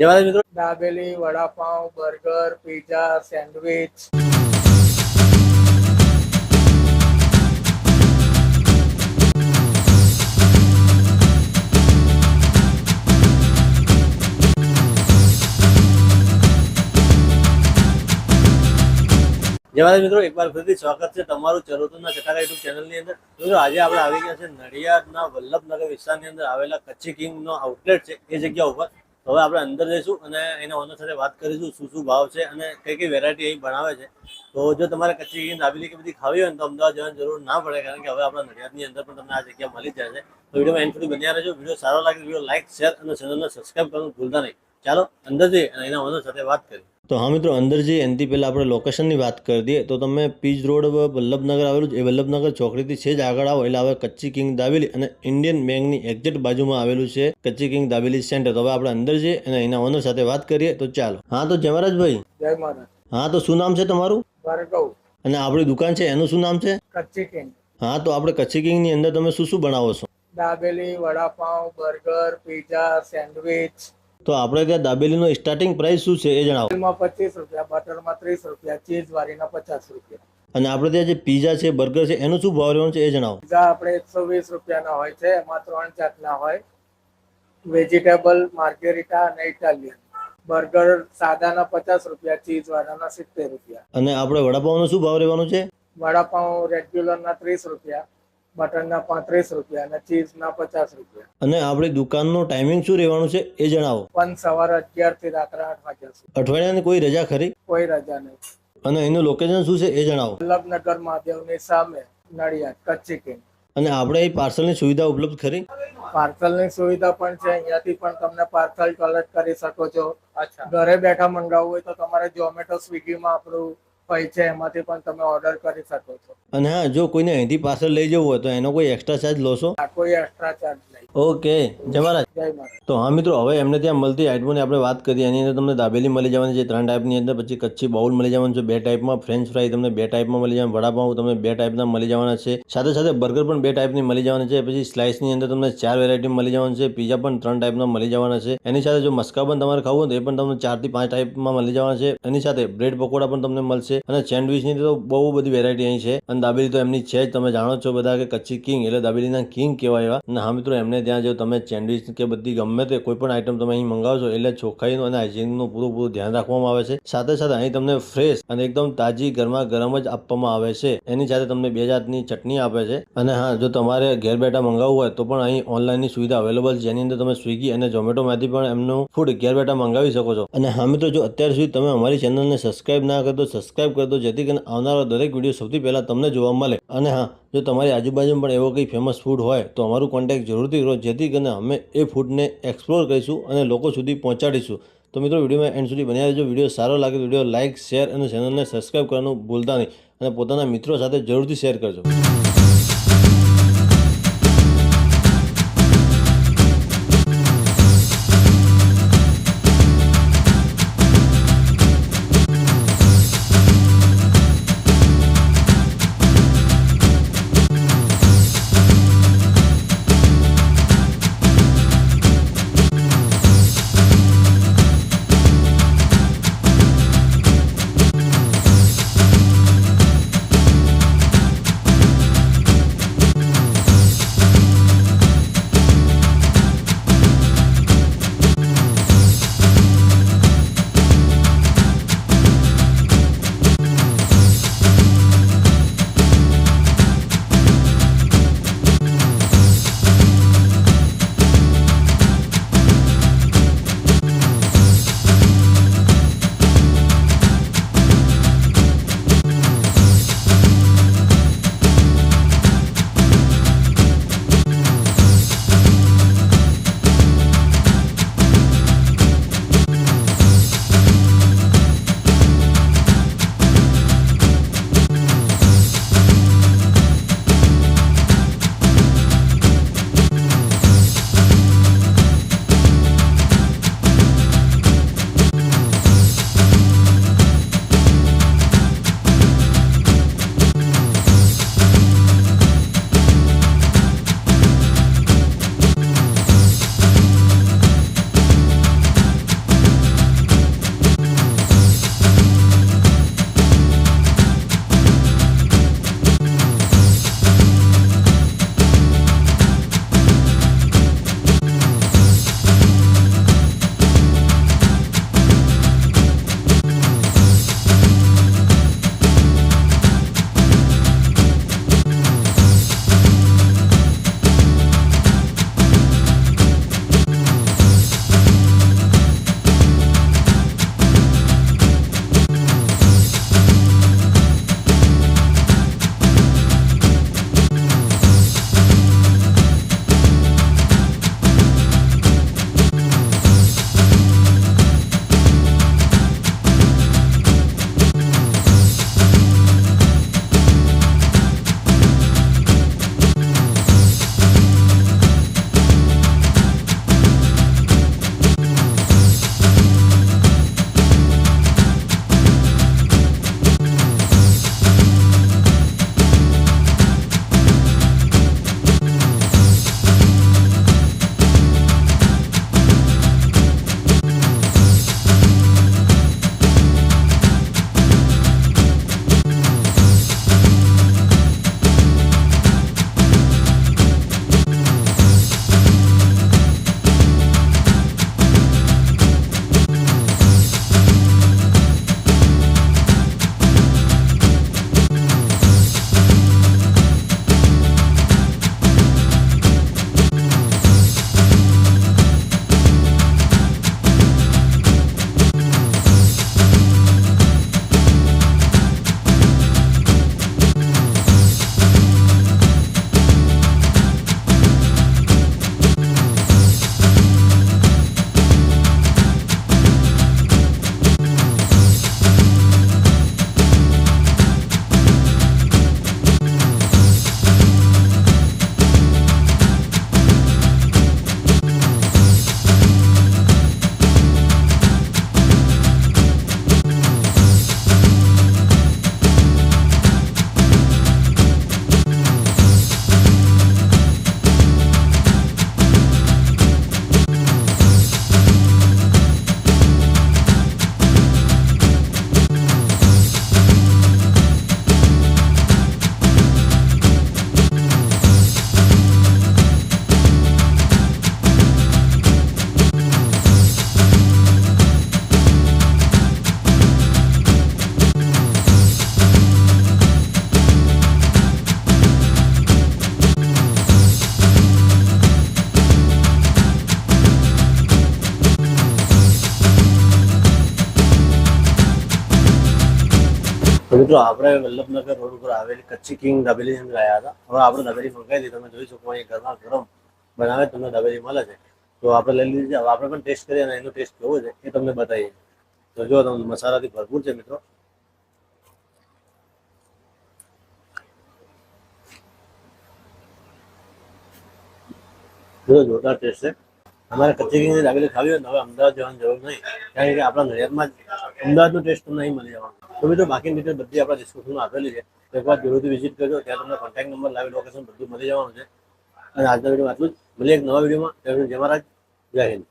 જેમાં મિત્રો dabeli, vada pav, burger, pizza, sandwich. જેમાં મિત્રો એકવાર ફરીથી સ્વાગત છે તમારું ચરોતરના ચટાકા યુટ્યુબ ચેનલની અંદર. મિત્રો આજે આપણે આવી ગયા છે નડિયાદના વલ્લભનગર વિસ્તારની અંદર આવેલા કચ્છી કિંગનો આઉટલેટ છે એ જગ્યા ઉપર. હવે આપણે અંદર જઈશું અને એના ઓનર સાથે વાત કરીશું શું શું ભાવ છે અને કઈ કઈ વેરાયટી અહીં બનાવે છે. તો જો તમારે કચ્છી કિંગ દાબેલી કે બધી ખાવી હોય ને તો અમદાવાદ જવાની જરૂર ના પડે, કારણ કે હવે આપણા નડિયાદની અંદર પણ તમને આ જગ્યા મળી જાય છે. તો વિડીયોમાં એન્ડ સુધી બન્યા રહેજો. વિડીયો સારો લાગે વિડીયો લાઇક, શેર અને ચેનલને સબસ્ક્રાઈબ કરવાનું ભૂલતા નહીં. ચાલો અંદર જઈએ અને એના ઓનર સાથે વાત કરીએ. તો હા મિત્રો, અંદર જઈએ એનાથી પહેલાં આપણે લોકેશનની વાત કરી દઈએ. તો તમે પીચ રોડ વલ્લભનગર આવેલું છે, એ વલ્લભનગર ચોકડીથી છે જ આગળ આવો એટલે હવે કચ્છી કિંગ દાબેલી અને ઇન્ડિયન બેંકની એક્ઝેક્ટ બાજુમાં આવેલું છે કચ્છી કિંગ દાબેલી સેન્ટર. તો હવે આપણે અંદર જઈએ અને એના ઓનર સાથે વાત કરીએ. તો ચાલો. હા તો જયમહારાજભાઈ. જય મહારાજ. હા તો શું નામ છે તમારું? ભાર્ગવ. અને આપણી દુકાન છે એનું શું નામ છે? કચ્છી કિંગ. હા તો આપણે કચ્છી કિંગની અંદર તમે શું શું બનાવો છો? Dabeli, vada pav, burger, pizza, sandwich. તો આપણે ત્યાં દાબેલીનો સ્ટાર્ટિંગ પ્રાઇસ શું છે એ જણાવો. તેલમાં 25 રૂપિયા, બટરમાં 30 રૂપિયા, ચીઝ વાળીના 50 રૂપિયા. અને આપણે ત્યાં જે પીઝા છે, બર્ગર છે, એનું શું ભાવ રહેવાનું છે એ જણાવો. પીઝા આપણે 120 રૂપિયાના હોય છે, એમાં 3 જાતના હોય, વેજીટેબલ, માર્ગેરિટા અને ઇટાલિયન. બર્ગર સાદાના 50 રૂપિયા, ચીઝ વાળાના 70 રૂપિયા. અને આપણે વડાપાઉંનો શું ભાવ રહેવાનું છે? વડાપાઉં રેગ્યુલરના 30 રૂપિયા, બટરના 35 રૂપિયા અને ચીઝના 50 રૂપિયા. અને આપણી દુકાનનો ટાઈમિંગ શું રહેવાનું છે એ જણાવો. પણ સવારે 11 થી રાત્રે 8 વાગ્યા સુધી. અઠવાડિયાની કોઈ રજા ખરી? કોઈ રજા નહીં. અને એનું લોકેશન શું છે એ જણાવો. વલ્લભનગર મહાદેવની સામે નડિયાદ, કચ્છી કિંગ. અને આપણે એ પાર્સલની સુવિધા ઉપલબ્ધ ખરી? પાર્સલની સુવિધા પણ છે, અહીંયાથી પણ તમને પાર્સલ કલેક્ટ કરી શકો છો. ઘરે બેઠા મંગાવવું હોય તો તમારે ઝોમેટો, સ્વિગીમાં આપણું હોય છે, એમાંથી પણ તમે ઓર્ડર કરી શકો છો. અને હા, જો કોઈને અહીંથી પાર્સલ લઈ જવું હોય તો એનો કોઈ એક્સ્ટ્રા ચાર્જ લો છો? કોઈ એક્સ્ટ્રા ચાર્જ નહીં. ઓકે, જય મહારાજ. જય મહારાજ. તો હા મિત્રો, હવે એમને ત્યાં મળતી આઈટમોની આપણે વાત કરીએ. એની અંદર તમને દાબેલી મળી જવાની છે 3 ટાઈપની અંદર, પછી કચ્છી બાઉલ મળી જવાનું છે 2 ટાઈપમાં, ફ્રેન્ચ ફ્રાઈ તમને 2 ટાઈપમાં મળી જવાના, વડાપાઉં તમને 2 ટાઈપના મળી જવાના છે, સાથે સાથે બર્ગર પણ 2 ટાઈપની મળી જવાની છે, પછી સ્લાઇસની અંદર તમને 4 વેરાયટી મળી જવાની છે, પીઝા પણ 3 ટાઈપના મળી જવાના છે. એની સાથે જો મસ્કા પણ તમારે ખાવું હોય તો એ પણ તમને 4 થી 5 ટાઈપમાં મળી જવાના છે. એની સાથે બ્રેડ પકોડા પણ તમને મળશે અને સેન્ડવિચની તો બહુ બધી વેરાયટી અહીં છે. અને દાબેલી તો એમની છે જ, તમે જાણો છો બધા કે કચ્છી કિંગ એટલે દાબેલીના કિંગ કહેવાય એવા. અને હા મિત્રો, એમને ત્યાં જો તમે સેન્ડવિચ કે બધી ગમે તે કોઈ પણ આઈટમ તમે અહીં મંગાવશો એટલે ચોખ્ખાઈનું અને હાઇજીનનું પૂરું ધ્યાન રાખવામાં આવે છે. સાથે સાથે અહીં તમને ફ્રેશ અને એકદમ તાજી ગરમા ગરમ જ આપવામાં આવે છે. એની સાથે તમને 2 જાતની ચટણી આપે છે. અને હા, જો તમારે ઘેર બેઠા મંગાવવું હોય તો પણ અહીં ઓનલાઈનની સુવિધા અવેલેબલ છે, જેની અંદર તમે સ્વિગી અને ઝોમેટોમાંથી પણ એમનું ફૂડ ઘેર બેઠા મંગાવી શકો છો. અને હા મિત્રો, જો અત્યાર સુધી તમે અમારી ચેનલને સબસ્ક્રાઇબ ના કરો તો સબસ્ક્રાઇબ કરી દો, જેથી કરીને આવનારો દરેક વિડીયો સૌથી પહેલા તમને જોવા મળે. અને હા, જો તમારી આજુબાજુમાં પણ એવો કંઈ ફેમસ ફૂડ હોય તો અમારું કોન્ટેક્ટ જરૂરથી કરો, જેથી કરીને અમે એ ફૂડને એક્સપ્લોર કરીશું અને લોકો સુધી પહોંચાડીશું. તો મિત્રો, વિડીયોમાં એન્ડ સુધી બન્યા રહેજો. વિડીયો સારો લાગે તો વિડીયો લાઇક, શેર અને ચેનલને સબસ્ક્રાઈબ કરવાનું ભૂલતા નહીં અને પોતાના મિત્રો સાથે જરૂરથી શેર કરજો. તો મિત્રો આપણે વલ્લભનગર રોડ ઉપર આવેલી કચ્છી કિંગ દાબેલી અંદર આવ્યા હતા. હવે આપણે દાબેલી મંગાવી હતી, તમે જોઈ શકો અહીં ગરમા ગરમ બનાવે તમને દાબેલી મળે છે. તો આપણે લઈ લીધી છે. હવે આપણે પણ ટેસ્ટ કરીએ અને એનો ટેસ્ટ કેવો છે એ તમને બતાવીએ. તો જો તમને મસાલાથી ભરપૂર છે મિત્રો. જોરદાર ટેસ્ટ છે. અમારે કચ્છી કિંગની દાબેલી ખાવી હોય તો હવે અમદાવાદ જવાની જરૂર નહીં, કારણ કે આપણા નડિયાદમાં જ અમદાવાદનો ટેસ્ટ તમને નહીં મળી જવાનો. તો મિત્રો બાકી ડિટેલ બધી આપણા ડિસ્ક્રિપ્શનમાં આપેલી છે. તો એકવાર જરૂરથી વિઝિટ કરજો, ત્યાં તમને કોન્ટેક્ટ નંબર, લાઈવ લોકેશન બધું મળી જવાનું છે. અને આજના વિડીયોમાં આટલું જ. મળીએ એક નવા વિડીયોમાં. જય મહારાજ, જય હિન્દ.